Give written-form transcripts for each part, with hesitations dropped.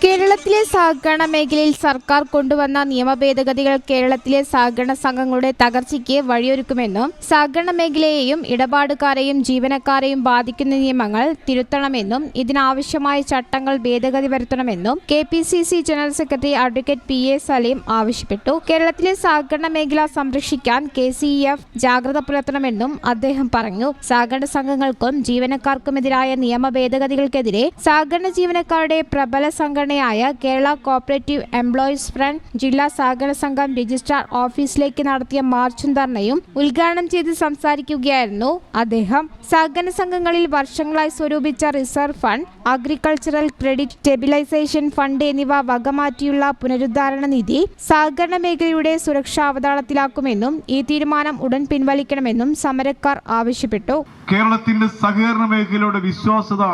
കേരളത്തിലെ സഹകരണ മേഖലയിൽ സർക്കാർ കൊണ്ടുവന്ന നിയമഭേദഗതികൾ കേരളത്തിലെ സഹകരണ സംഘങ്ങളുടെ തകർച്ചയ്ക്ക് വഴിയൊരുക്കുമെന്നും സഹകരണ മേഖലയെയും ഇടപാടുകാരെയും ജീവനക്കാരെയും ബാധിക്കുന്ന നിയമങ്ങൾ തിരുത്തണമെന്നും ഇതിനാവശ്യമായ ചട്ടങ്ങൾ ഭേദഗതി വരുത്തണമെന്നും KPCC general secretary advocate PA Saleem ആവശ്യപ്പെട്ടു. കേരളത്തിലെ സഹകരണ മേഖല സംരക്ഷിക്കാൻ KCEF ജാഗ്രത പുലർത്തണമെന്നും അദ്ദേഹം പറഞ്ഞു. സഹകരണ സംഘങ്ങൾക്കും ജീവനക്കാർക്കുമെതിരായ നിയമ ഭേദഗതികൾക്കെതിരെ സഹകരണ ജീവനക്കാരുടെ പ്രബല സംഘടനയായ കേരള കോഓപ്പറേറ്റീവ് എംപ്ലോയീസ് ഫ്രണ്ട് ജില്ലാ സഹകരണ സംഘം രജിസ്ട്രാർ ഓഫീസിലേക്ക് നടത്തിയ മാർച്ചും ധർണയും ഉദ്ഘാടനം ചെയ്ത് സംസാരിക്കുകയായിരുന്നു അദ്ദേഹം. സഹകരണ സംഘങ്ങളിൽ വർഷങ്ങളായി സ്വരൂപിച്ച reserve fund, agricultural credit stabilisation fund എന്നിവ വകമാറ്റിയുള്ള പുനരുദ്ധാരണ നിധി സഹകരണ മേഖലയുടെ സുരക്ഷ അവതാളത്തിലാക്കുമെന്നും ഈ തീരുമാനം ഉടൻ പിൻവലിക്കണമെന്നും സമരക്കാർ ആവശ്യപ്പെട്ടു. കേരളത്തിന്റെ സഹകരണ മേഖലയുടെ വിശ്വാസ്യത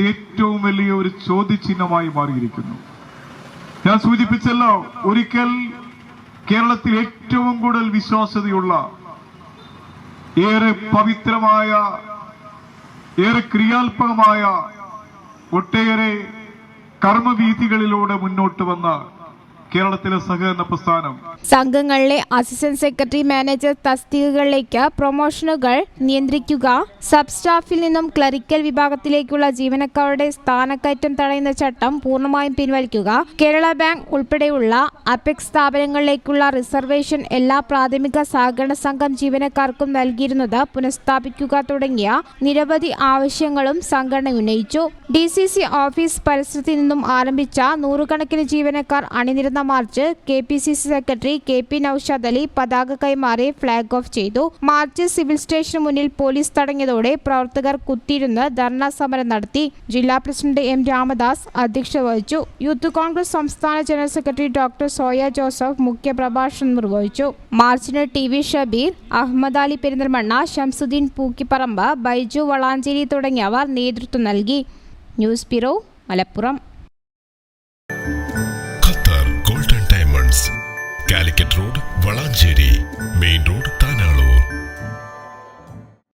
ഏറ്റവും വലിയ ഒരു ചോദ്യചിഹ്നമായി മാറിയിരിക്കുന്നു. ഞാൻ സൂചിപ്പിച്ചല്ലോ, ഒരിക്കൽ കേരളത്തിൽ ഏറ്റവും കൂടുതൽ വിശ്വാസ്യതയുള്ള, ഏറെ പവിത്രമായ, ഏറെ ക്രിയാത്മകമായ ഒട്ടേറെ കർമ്മവീഥികളിലൂടെ മുന്നോട്ട് വന്ന കേരളത്തിലെ സഹകരണ പ്രസ്ഥാനം സംഘങ്ങളിലെ അസിസ്റ്റന്റ് സെക്രട്ടറി മാനേജർ തസ്തികകളിലേക്ക് പ്രൊമോഷനുകൾ നിയന്ത്രിക്കുക, സബ് സ്റ്റാഫിൽ നിന്നും ക്ലറിക്കൽ വിഭാഗത്തിലേക്കുള്ള ജീവനക്കാരുടെ സ്ഥാനക്കയറ്റം തടയുന്ന ചട്ടം പൂർണ്ണമായും പിൻവലിക്കുക, കേരള ബാങ്ക് ഉൾപ്പെടെയുള്ള അപെക്സ് സ്ഥാപനങ്ങളിലേക്കുള്ള റിസർവേഷൻ എല്ലാ പ്രാഥമിക സഹകരണ സംഘം ജീവനക്കാർക്കും നൽകിയിരുന്നത് പുനഃസ്ഥാപിക്കുക തുടങ്ങിയ നിരവധി ആവശ്യങ്ങളും സംഘടന ഉന്നയിച്ചു. DCC ഓഫീസ് പരിസരത്തിൽ നിന്നും ആരംഭിച്ച നൂറുകണക്കിന് ജീവനക്കാർ അണിനിരന്ന march KPCC secretary KP Naushad Ali പതാക കൈമാറി ഫ്ലാഗ് ഓഫ് ചെയ്തു. മാർച്ച് സിവിൽ സ്റ്റേഷന് മുന്നിൽ പോലീസ് തടഞ്ഞതോടെ പ്രവർത്തകർ കുത്തിയിരുന്ന് ധർണാ സമരം നടത്തി. ജില്ലാ പ്രസിഡന്റ് M രാമദാസ് അധ്യക്ഷത വഹിച്ചു. യൂത്ത് കോൺഗ്രസ് സംസ്ഥാന general secretary doctor soya Joseph മുഖ്യപ്രഭാഷണം നിർവഹിച്ചു. മാർച്ചിന് TV ഷബീർ, അഹമ്മദ് അലി പെരിന്തൽമണ്ണ, ഷംസുദ്ദീൻ പൂക്കിപ്പറമ്പ്, ബൈജു വളാഞ്ചേരി തുടങ്ങിയവർ നേതൃത്വം നൽകി. News bureau, Malappuram. Calicut road, Valanchery main road, Tanalur.